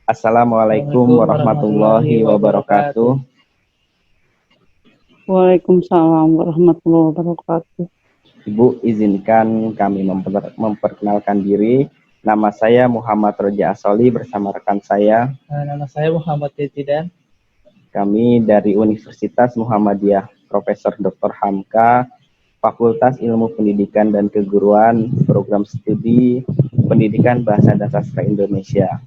Assalamualaikum warahmatullahi wabarakatuh. Waalaikumsalam warahmatullahi wabarakatuh. Ibu, izinkan kami memperkenalkan diri. Nama saya Muhammad Roja Asoli bersama rekan saya. Nama saya Muhammad Titidan. Kami dari Universitas Muhammadiyah Profesor Dr. Hamka, Fakultas Ilmu Pendidikan dan Keguruan, Program Studi Pendidikan Bahasa dan Sastra Indonesia.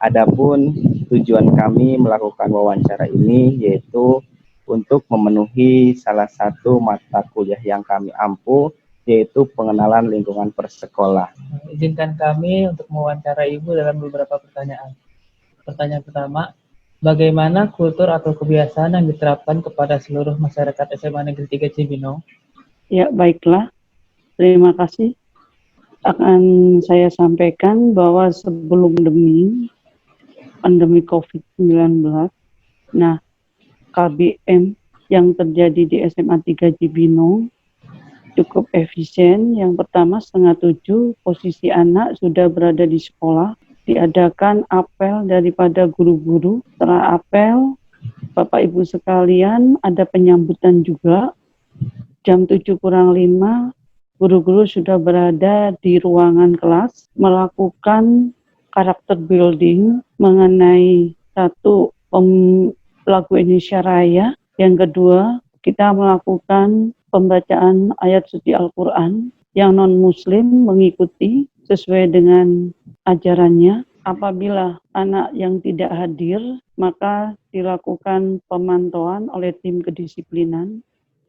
Adapun tujuan kami melakukan wawancara ini yaitu untuk memenuhi salah satu mata kuliah yang kami ampu, yaitu pengenalan lingkungan persekolah. Izinkan kami untuk mewawancara Ibu dalam beberapa pertanyaan. Pertanyaan pertama, bagaimana kultur atau kebiasaan yang diterapkan kepada seluruh masyarakat SMA Negeri 3 Cibinong? Ya, baiklah. Terima kasih. Akan saya sampaikan bahwa sebelum pandemi COVID-19, nah, KBM yang terjadi di SMA 3 Cibinong cukup efisien. Yang pertama, 6:30 posisi anak sudah berada di sekolah. Diadakan apel daripada guru-guru. Setelah apel, Bapak Ibu sekalian, ada penyambutan juga. Jam 7:05, guru-guru sudah berada di ruangan kelas melakukan karakter building mengenai satu lagu Indonesia Raya. Yang kedua, kita melakukan pembacaan ayat suci Al-Quran yang non-muslim mengikuti sesuai dengan ajarannya. Apabila anak yang tidak hadir, maka dilakukan pemantauan oleh tim kedisiplinan.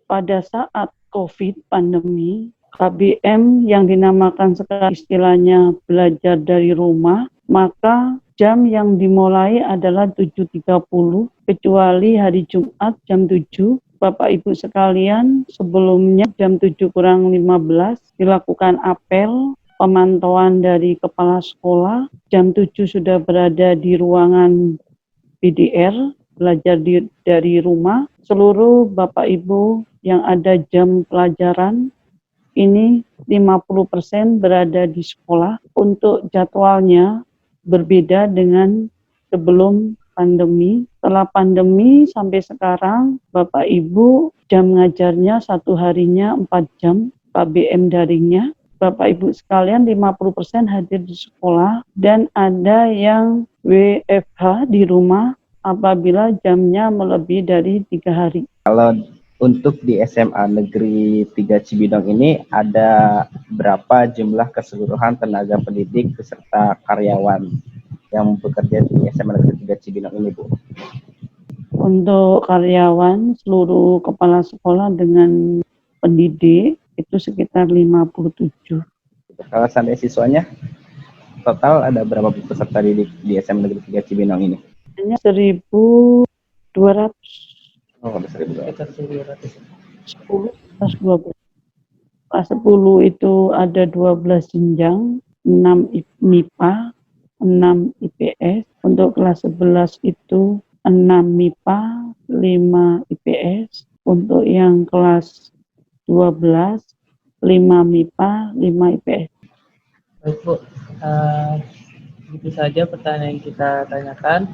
Pada saat COVID pandemi, KBM yang dinamakan sekarang istilahnya belajar dari rumah, maka jam yang dimulai adalah 7:30, kecuali hari Jumat jam 7. Bapak Ibu sekalian, sebelumnya jam 7:15 dilakukan apel, pemantauan dari kepala sekolah. Jam 7 sudah berada di ruangan BDR, belajar dari rumah. Seluruh Bapak Ibu yang ada jam pelajaran, ini 50% berada di sekolah. Untuk jadwalnya berbeda dengan sebelum pandemi. Setelah pandemi sampai sekarang, Bapak Ibu jam ngajarnya satu harinya 4 jam, KBM daringnya. Bapak Ibu sekalian 50% hadir di sekolah dan ada yang WFH di rumah apabila jamnya melebihi dari 3 hari. Kalau untuk di SMA Negeri 3 Cibinong ini ada berapa jumlah keseluruhan tenaga pendidik beserta karyawan yang bekerja di SMA Negeri 3 Cibinong ini, Bu? Untuk karyawan, seluruh kepala sekolah dengan pendidik itu sekitar 57. Kalau sampai siswanya, total ada berapa peserta didik di SMA Negeri 3 Cibinong ini? Hanya 1.200. Oh, ada 1.200. 10 plus 12. Kelas 10 itu ada 12 jenjang, 6 MIPA, 6 IPS. Untuk kelas 11 itu 6 MIPA, 5 IPS. Untuk yang kelas 12, 5 MIPA, 5 IPS. Baik, Bu. Itu saja pertanyaan yang kita tanyakan.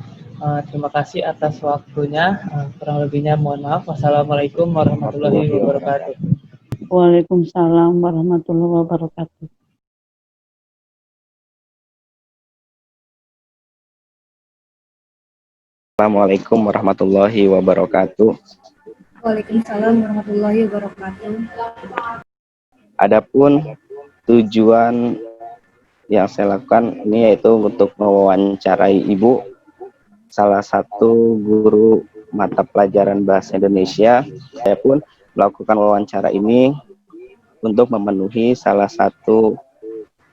Terima kasih atas waktunya. Kurang lebihnya mohon maaf. Wassalamualaikum warahmatullahi wabarakatuh. Waalaikumsalam warahmatullahi wabarakatuh. Assalamualaikum warahmatullahi wabarakatuh. Waalaikumsalam warahmatullahi wabarakatuh. Adapun tujuan yang saya lakukan ini yaitu untuk mewawancarai Ibu, salah satu guru mata pelajaran bahasa Indonesia. Saya pun melakukan wawancara ini untuk memenuhi salah satu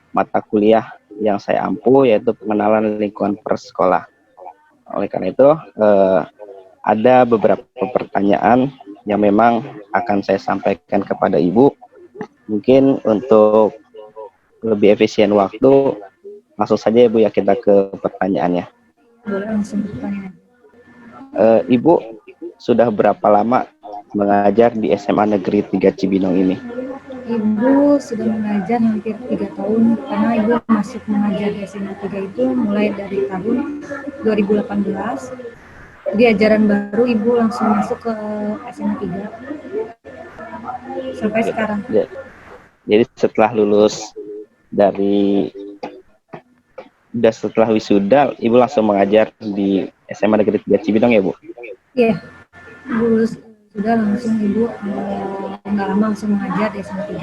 mata kuliah yang saya ampu, yaitu pengenalan lingkungan persekolah. Oleh karena itu, ada beberapa pertanyaan yang memang akan saya sampaikan kepada Ibu. Mungkin untuk lebih efisien waktu, langsung saja Ibu ya kita ke pertanyaannya. Boleh langsung bertanya. Ibu sudah berapa lama mengajar di SMA Negeri 3 Cibinong ini? Ibu sudah mengajar hampir 3 tahun karena ibu masuk mengajar di SMA 3 itu mulai dari tahun 2018. Di ajaran baru ibu langsung masuk ke SMA 3 sampai Oke. sekarang. Jadi setelah lulus dari setelah wisuda, Ibu langsung mengajar di SMA Negeri 3 Cibinong ya, Bu? Iya, ibu lulus sudah langsung ibu nggak lama langsung mengajar di SMA 3.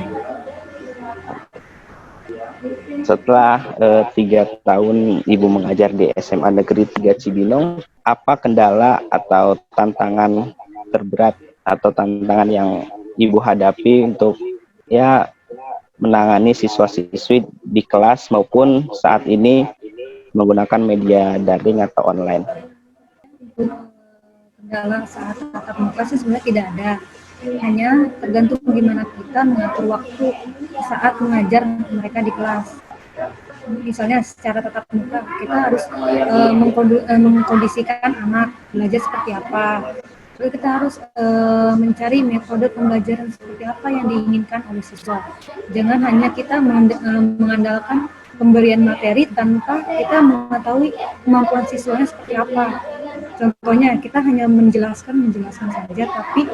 Setelah 3 tahun Ibu mengajar di SMA Negeri 3 Cibinong, apa kendala atau tantangan terberat atau tantangan yang Ibu hadapi untuk ya menangani siswa-siswi di kelas maupun saat ini menggunakan media daring atau online? Kendala saat tatap muka sih sebenarnya tidak ada, hanya tergantung gimana kita mengatur waktu saat mengajar mereka di kelas. Misalnya secara tatap muka kita harus mengkondisikan anak belajar seperti apa. Lalu kita harus mencari metode pembelajaran seperti apa yang diinginkan oleh siswa. Jangan hanya kita mengandalkan pemberian materi tanpa kita mengetahui kemampuan siswanya seperti apa. Contohnya kita hanya menjelaskan saja, tapi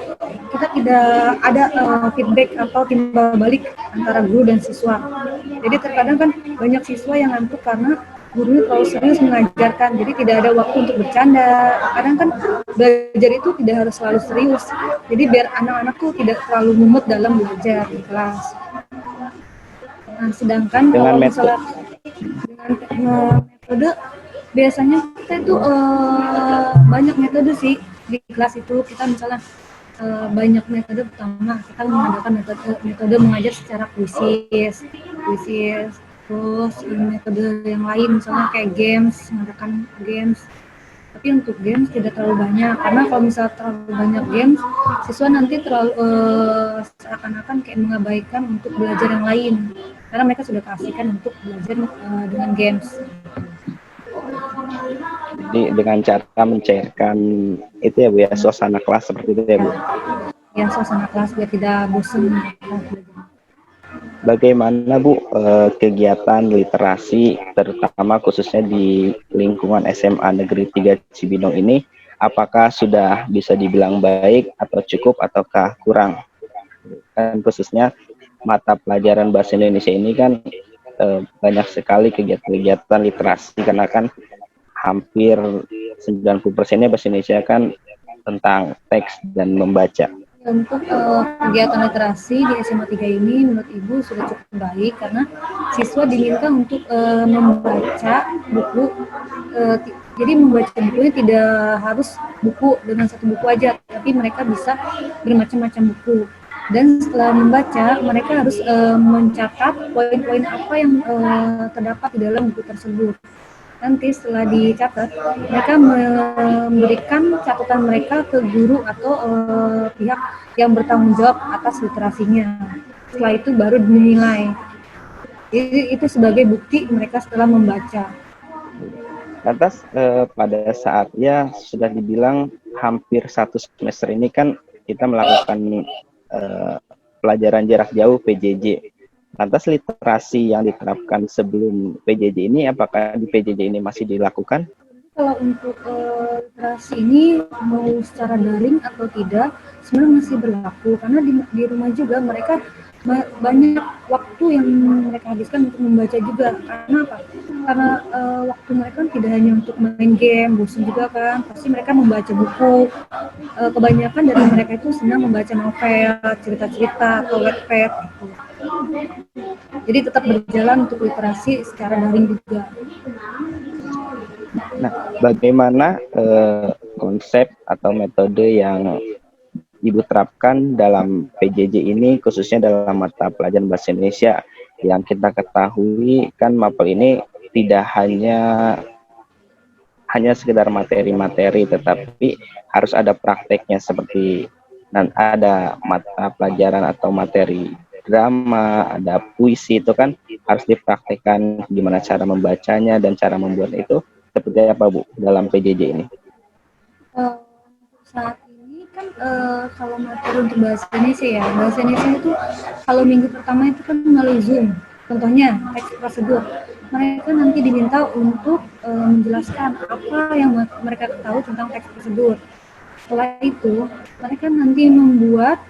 kita tidak ada feedback atau timbal balik antara guru dan siswa. Jadi terkadang kan banyak siswa yang ngantuk karena gurunya terlalu serius mengajarkan, jadi tidak ada waktu untuk bercanda. Kadang kan belajar itu tidak harus selalu serius, jadi biar anak-anak tuh tidak terlalu mumet dalam belajar di kelas. Nah, sedangkan kalau misalnya dengan metode, biasanya kita itu banyak metode sih di kelas itu. Kita misalnya banyak metode. Pertama kita mengadakan metode mengajar secara kuisis, terus metode yang lain misalnya kayak games, mengadakan games. Tapi untuk games tidak terlalu banyak, karena kalau misalnya terlalu banyak games, siswa nanti terlalu seakan-akan kayak mengabaikan untuk belajar yang lain, karena mereka sudah kasihkan untuk belajar dengan games. Jadi dengan cara mencairkan itu ya Bu ya, suasana kelas seperti itu ya Bu. Ya, suasana kelas biar tidak bosan. Bagaimana Bu kegiatan literasi terutama khususnya di lingkungan SMA Negeri 3 Cibinong ini, apakah sudah bisa dibilang baik atau cukup ataukah kurang? Kan khususnya mata pelajaran bahasa Indonesia ini kan banyak sekali kegiatan-kegiatan literasi karena kan hampir 90%-nya bahasa Indonesia kan tentang teks dan membaca. Untuk kegiatan literasi di SMA 3 ini menurut Ibu sudah cukup baik karena siswa diminta untuk membaca buku. Jadi membaca bukunya tidak harus buku dengan satu buku aja, tapi mereka bisa bermacam-macam buku. Dan setelah membaca, mereka harus mencatat poin-poin apa yang terdapat di dalam buku tersebut. Nanti setelah dicatat, mereka memberikan catatan mereka ke guru atau pihak yang bertanggung jawab atas literasinya. Setelah itu baru dinilai. Jadi itu sebagai bukti mereka setelah membaca. Lantas pada saatnya sudah dibilang hampir 1 semester ini kan kita melakukan pelajaran jarak jauh PJJ. Lantas literasi yang diterapkan sebelum PJJ ini, apakah di PJJ ini masih dilakukan? Kalau untuk literasi ini mau secara daring atau tidak, sebenarnya masih berlaku karena di rumah juga mereka banyak waktu yang mereka habiskan untuk membaca juga. Karena apa? Karena waktu mereka tidak hanya untuk main game, bosan juga kan. Pasti mereka membaca buku. Kebanyakan dari mereka itu senang membaca novel, cerita-cerita atau Wattpad gitu. Jadi tetap berjalan untuk literasi secara daring juga. Nah, bagaimana konsep atau metode yang Ibu terapkan dalam PJJ ini, khususnya dalam mata pelajaran bahasa Indonesia? Yang kita ketahui kan MAPEL ini tidak hanya sekedar materi-materi, tetapi harus ada prakteknya seperti dan ada mata pelajaran atau materi drama, ada puisi, itu kan harus dipraktekkan gimana cara membacanya dan cara membuat itu. Seperti apa Bu dalam PJJ ini? Saat ini kan kalau materi untuk bahasa Indonesia ya, bahasa Indonesia itu kalau minggu pertama itu kan melalui Zoom. Contohnya teks prosedur. Mereka nanti diminta untuk menjelaskan apa yang mereka tahu tentang teks prosedur. Setelah itu, mereka nanti membuat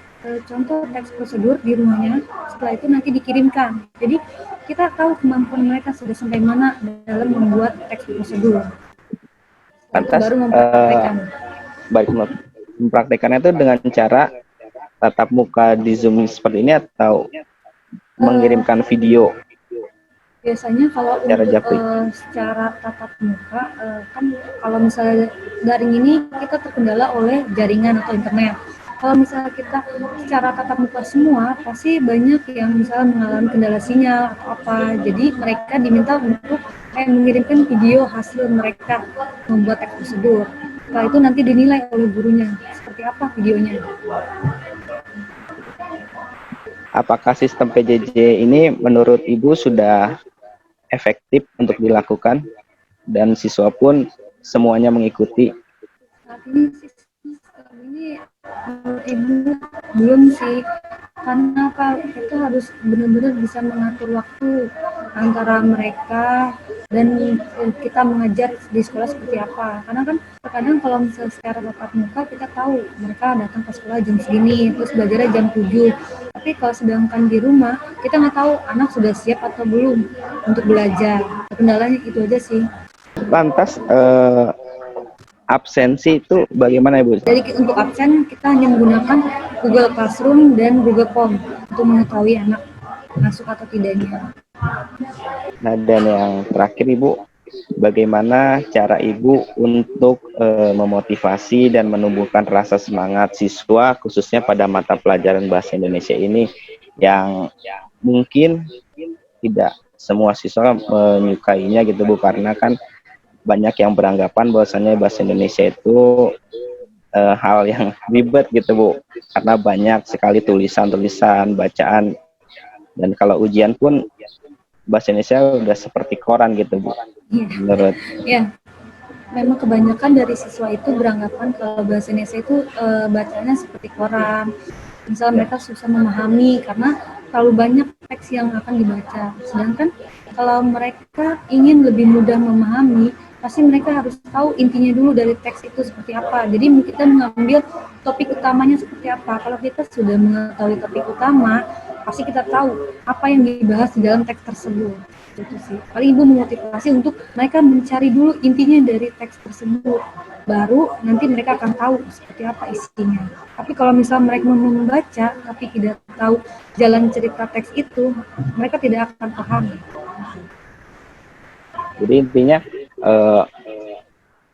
contoh teks prosedur di rumahnya. Setelah itu nanti dikirimkan. Jadi kita tahu kemampuan mereka sudah sampai mana dalam membuat teks prosedur. Setelah itu Lantas, baru mempraktekkan. baik mempraktekannya itu dengan cara tatap muka di Zoom seperti ini atau mengirimkan video Biasanya kalau secara untuk japri? secara tatap muka, kan kalau misalnya daring ini kita terkendala oleh jaringan atau internet. Kalau misalnya kita secara tatap muka semua, pasti banyak yang misalnya mengalami kendala sinyal atau apa. Jadi mereka diminta untuk mengirimkan video hasil mereka membuat teks prosedur. Setelah itu nanti dinilai oleh gurunya seperti apa videonya. Apakah sistem PJJ ini menurut Ibu sudah efektif untuk dilakukan dan siswa pun semuanya mengikuti? Saat ini sih menurut ibu belum sih, karena apa, kita harus benar-benar bisa mengatur waktu antara mereka dan kita mengajar di sekolah seperti apa. Karena kan terkadang kalau misalnya secara tatap muka kita tahu mereka datang ke sekolah jam segini terus belajarnya jam 7, tapi kalau sedangkan di rumah kita nggak tahu anak sudah siap atau belum untuk belajar. Kendalanya itu aja sih. Lantas absensi itu bagaimana Ibu? Jadi untuk absen kita hanya menggunakan Google Classroom dan Google Form untuk mengetahui anak masuk atau tidaknya. Nah, dan yang terakhir Ibu, bagaimana cara Ibu untuk memotivasi dan menumbuhkan rasa semangat siswa khususnya pada mata pelajaran bahasa Indonesia ini yang mungkin tidak semua siswa menyukainya gitu Bu, karena kan banyak yang beranggapan bahwasanya bahasa Indonesia itu hal yang ribet gitu Bu, karena banyak sekali tulisan-tulisan, bacaan, dan kalau ujian pun bahasa Indonesia udah seperti koran gitu Bu. Iya. Menurut Ya, memang kebanyakan dari siswa itu beranggapan kalau bahasa Indonesia itu bacanya seperti koran. Misalnya mereka susah memahami karena terlalu banyak teks yang akan dibaca. Sedangkan kalau mereka ingin lebih mudah memahami, pasti mereka harus tahu intinya dulu dari teks itu seperti apa. Jadi kita mengambil topik utamanya seperti apa. Kalau kita sudah mengetahui topik utama, pasti kita tahu apa yang dibahas di dalam teks tersebut. Itu sih. Paling ibu memotivasi untuk mereka mencari dulu intinya dari teks tersebut. Baru nanti mereka akan tahu seperti apa isinya. Tapi kalau misalnya mereka membaca tapi tidak tahu jalan cerita teks itu, mereka tidak akan paham. jadi intinya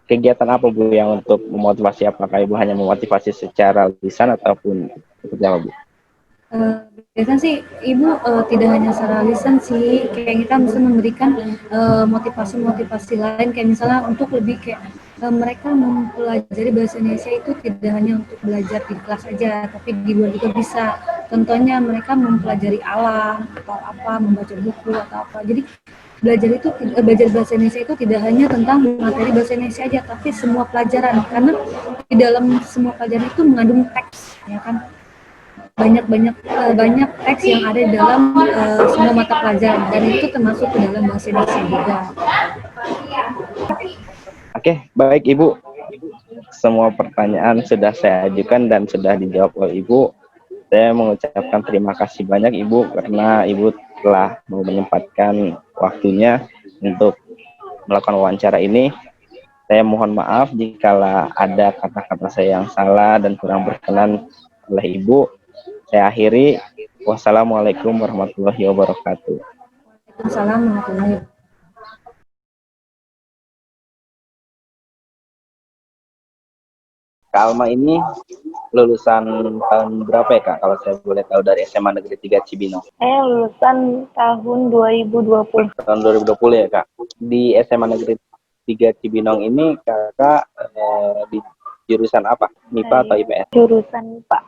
kegiatan apa Bu yang untuk memotivasi, apakah Ibu hanya memotivasi secara lisan ataupun seperti apa Bu? Biasanya sih ibu tidak hanya secara lisan sih, kayak kita bisa memberikan motivasi-motivasi lain, kayak misalnya untuk lebih kayak mereka mempelajari bahasa Indonesia itu tidak hanya untuk belajar di kelas aja, tapi di luar juga bisa. Contohnya mereka mempelajari alam atau apa, membaca buku atau apa. Jadi belajar bahasa Indonesia itu tidak hanya tentang materi bahasa Indonesia aja, tapi semua pelajaran, karena di dalam semua pelajaran itu mengandung teks, ya kan? Banyak teks yang ada di dalam semua mata pelajaran, dan itu termasuk ke dalam bahasa Indonesia juga. Oke, baik Ibu. Semua pertanyaan sudah saya ajukan dan sudah dijawab oleh Ibu. Saya mengucapkan terima kasih banyak Ibu karena Ibu telah mau menyempatkan waktunya untuk melakukan wawancara ini. Saya mohon maaf jika ada kata-kata saya yang salah dan kurang berkenan oleh Ibu. Saya akhiri. Wassalamualaikum warahmatullahi wabarakatuh. Waalaikumsalam warahmatullahi wabarakatuh. Kak Alma ini lulusan tahun berapa ya Kak, kalau saya boleh tahu, dari SMA Negeri 3 Cibinong? Saya lulusan tahun 2020. Tahun 2020 ya Kak. Di SMA Negeri 3 Cibinong ini Kakak di jurusan apa? MIPA atau IPS? Jurusan Pak.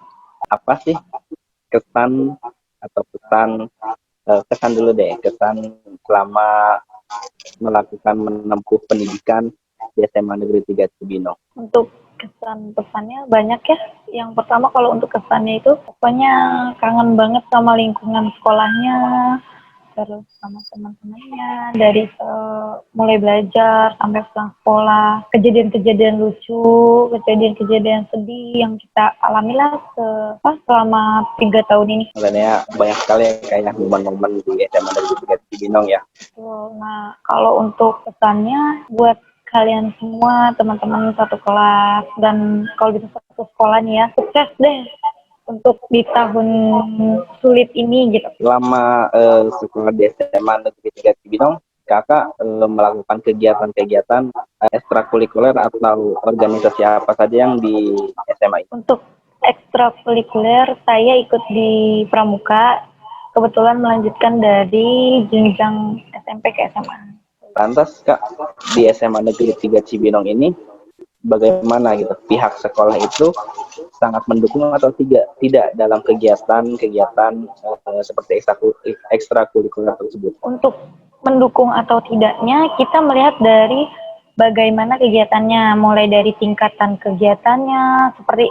Apa sih kesan atau kesan dulu deh, kesan selama melakukan menempuh pendidikan di SMA Negeri 3 Cibinong? Untuk Kesan pesannya banyak ya. Yang pertama kalau untuk kesannya itu pokoknya kangen banget sama lingkungan sekolahnya, terus sama teman-temannya dari mulai belajar sampai pulang sekolah, kejadian-kejadian lucu, kejadian-kejadian sedih yang kita alami lah selama 3 tahun ini. Sebenarnya banyak sekali ya kayak momen-momen di SMA Negeri 3 Cibinong ya. Nah, kalau untuk pesannya buat kalian semua teman-teman satu kelas dan kalau bisa satu sekolah nih ya, sukses deh untuk di tahun sulit ini gitu. Selama sekolah di SMA Negeri 3 Cibinong, kakak melakukan kegiatan-kegiatan ekstrakurikuler atau organisasi apa saja yang di SMA itu? Untuk ekstrakurikuler saya ikut di Pramuka, kebetulan melanjutkan dari jenjang SMP ke SMA. Lantas kak, di SMA Negeri 3 Cibinong ini bagaimana gitu? Pihak sekolah itu sangat mendukung atau tidak dalam kegiatan-kegiatan seperti ekstrakurikuler tersebut? Untuk mendukung atau tidaknya kita melihat dari bagaimana kegiatannya, mulai dari tingkatan kegiatannya seperti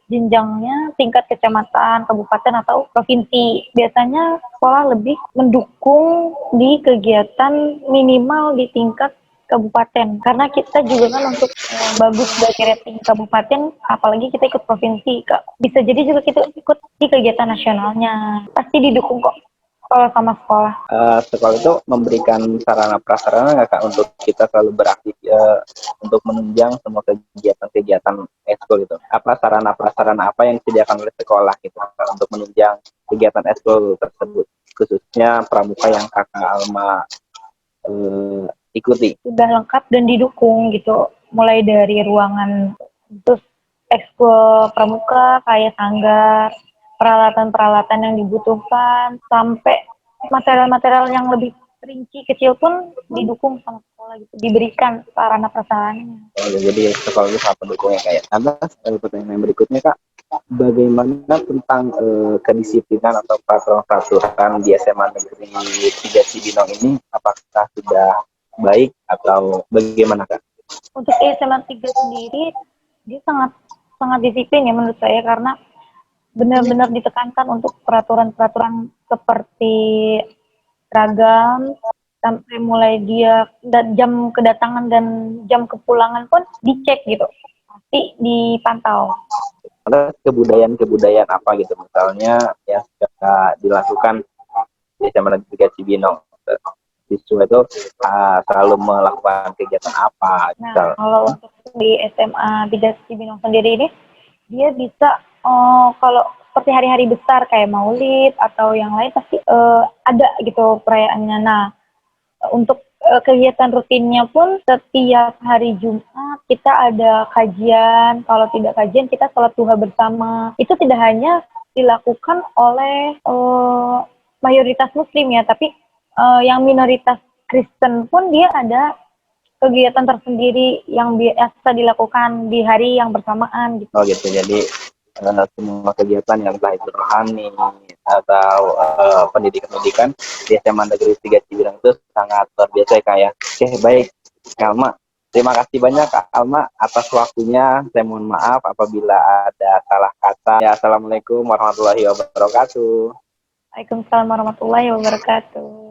jenjangnya tingkat kecamatan, kabupaten atau provinsi. Biasanya sekolah lebih mendukung di kegiatan minimal di tingkat kabupaten karena kita juga kan untuk bagus dari rating kabupaten, apalagi kita ikut provinsi, bisa jadi juga kita ikut di kegiatan nasionalnya, pasti didukung kok kalau sama sekolah. Sekolah itu memberikan sarana prasarana nggak kak untuk kita selalu beraktif untuk menunjang semua kegiatan-kegiatan ekskul itu? Apa sarana prasarana apa yang disediakan oleh sekolah gitu Kak, untuk menunjang kegiatan ekskul tersebut, khususnya pramuka yang kakak Alma ikuti? Sudah lengkap dan didukung gitu, mulai dari ruangan terus ekskul pramuka kayak sanggar, peralatan-peralatan yang dibutuhkan, sampai material-material yang lebih rinci kecil pun didukung sama sekolah gitu, diberikan sarana prasarananya. Jadi sekolah itu sangat mendukung ya kayak. Lantas pertanyaan berikutnya kak, bagaimana tentang kedisiplinan atau peraturan di SMA Negeri 3 Cibinong ini, apakah sudah baik atau bagaimana kak? Untuk SMA 3 sendiri dia sangat sangat disiplin ya menurut saya, karena benar-benar ditekankan untuk peraturan-peraturan seperti seragam, sampai mulai dia jam kedatangan dan jam kepulangan pun dicek gitu, pasti dipantau. Ada kebudayaan-kebudayaan apa gitu misalnya yang sudah dilakukan di SMA Negeri 3 Cibinong? Siswa itu selalu melakukan kegiatan apa? Nah, kalau untuk di SMA 3 Cibinong sendiri ini, dia bisa kalau seperti hari-hari besar kayak Maulid atau yang lain pasti ada gitu perayaannya. Nah, untuk kegiatan rutinnya pun setiap hari Jumat kita ada kajian. Kalau tidak kajian kita sholat duha bersama. Itu tidak hanya dilakukan oleh mayoritas Muslim ya, tapi yang minoritas Kristen pun dia ada kegiatan tersendiri yang biasa dilakukan di hari yang bersamaan gitu. Oh gitu, jadi semua kegiatan yang entah itu rohani atau pendidikan di SMA Negeri 3 Cibinong itu sangat luar biasa ya Kak ya. Oke baik Kak Alma, terima kasih banyak Kak Alma atas waktunya. Saya mohon maaf apabila ada salah kata. Ya, Assalamualaikum warahmatullahi wabarakatuh. Waalaikumsalam warahmatullahi wabarakatuh.